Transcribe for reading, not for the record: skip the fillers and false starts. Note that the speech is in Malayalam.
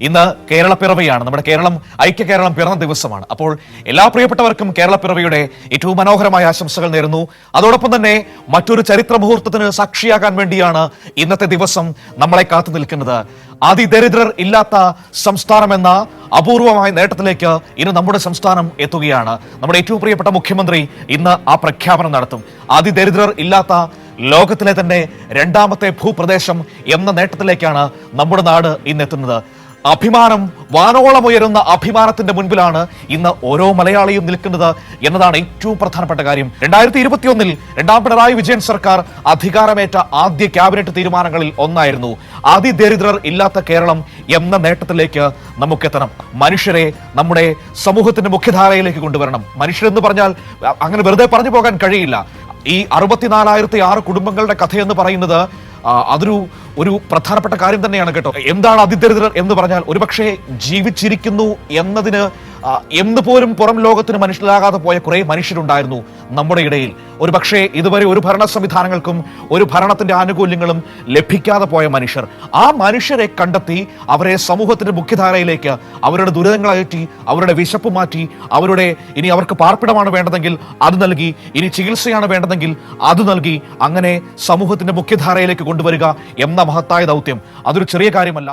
ഇന്ന് കേരളപ്പിറവിയാണ്. നമ്മുടെ കേരളം, ഐക്യ കേരളം പിറന്ന ദിവസമാണ്. അപ്പോൾ എല്ലാ പ്രിയപ്പെട്ടവർക്കും കേരളപ്പിറവിയുടെ ഏറ്റവും മനോഹരമായ ആശംസകൾ നേരുന്നു. അതോടൊപ്പം തന്നെ മറ്റൊരു ചരിത്ര മുഹൂർത്തത്തിന് സാക്ഷിയാകാൻ വേണ്ടിയാണ് ഇന്നത്തെ ദിവസം നമ്മളെ കാത്തു നിൽക്കുന്നത്. അതിദരിദ്രർ ഇല്ലാത്ത സംസ്ഥാനം എന്ന അപൂർവമായ നേട്ടത്തിലേക്ക് ഇന്ന് നമ്മുടെ സംസ്ഥാനം എത്തുകയാണ്. നമ്മുടെ ഏറ്റവും പ്രിയപ്പെട്ട മുഖ്യമന്ത്രി ഇന്ന് ആ പ്രഖ്യാപനം നടത്തും. അതിദരിദ്രർ ഇല്ലാത്ത ലോകത്തിലെ തന്നെ രണ്ടാമത്തെ ഭൂപ്രദേശം എന്ന നേട്ടത്തിലേക്കാണ് നമ്മുടെ നാട് ഇന്നെത്തുന്നത്. അഭിമാനം, വാനോളം ഉയരുന്ന അഭിമാനത്തിന്റെ മുൻപിലാണ് ഇന്ന് ഓരോ മലയാളിയും നിൽക്കുന്നത് എന്നതാണ് ഏറ്റവും പ്രധാനപ്പെട്ട കാര്യം. 2021 രണ്ടാം പിണറായി വിജയൻ സർക്കാർ അധികാരമേറ്റ ആദ്യ ക്യാബിനറ്റ് തീരുമാനങ്ങളിൽ ഒന്നായിരുന്നു അതിദരിദ്രർ ഇല്ലാത്ത കേരളം എന്ന നേട്ടത്തിലേക്ക് നമുക്കെത്തണം. മനുഷ്യരെ നമ്മുടെ സമൂഹത്തിന്റെ മുഖ്യധാരയിലേക്ക് കൊണ്ടുവരണം. മനുഷ്യരെന്ന് പറഞ്ഞാൽ അങ്ങനെ വെറുതെ പറഞ്ഞു പോകാൻ കഴിയില്ല. ഈ 64,006 കുടുംബങ്ങളുടെ കഥയെന്ന് പറയുന്നത് അതൊരു പ്രധാനപ്പെട്ട കാര്യം തന്നെയാണ് കേട്ടോ. എന്താണ് അതിദരിദ്രർ എന്ന് പറഞ്ഞാൽ, ഒരുപക്ഷെ ജീവിച്ചിരിക്കുന്നു എന്നതിന് എന്ന് പോലും പുറം ലോകത്തിന് മനസ്സിലാകാതെ പോയ കുറെ മനുഷ്യരുണ്ടായിരുന്നു നമ്മുടെ ഇടയിൽ. ഒരുപക്ഷെ ഇതുവരെ ഒരു ഭരണ സംവിധാനങ്ങൾക്കും ഒരു ഭരണത്തിന്റെ ആനുകൂല്യങ്ങളും ലഭിക്കാതെ പോയ മനുഷ്യർ. ആ മനുഷ്യരെ കണ്ടെത്തി അവരെ സമൂഹത്തിന്റെ മുഖ്യധാരയിലേക്ക്, അവരുടെ ദുരിതങ്ങൾ അകറ്റി, അവരുടെ വിശപ്പ് മാറ്റി, ഇനി അവർക്ക് പാർപ്പിടമാണ് വേണ്ടതെങ്കിൽ അത് നൽകി, ഇനി ചികിത്സയാണ് വേണ്ടതെങ്കിൽ അത് നൽകി, അങ്ങനെ സമൂഹത്തിന്റെ മുഖ്യധാരയിലേക്ക് കൊണ്ടുവരിക എന്ന മഹത്തായ ദൗത്യം അതൊരു ചെറിയ കാര്യമല്ല.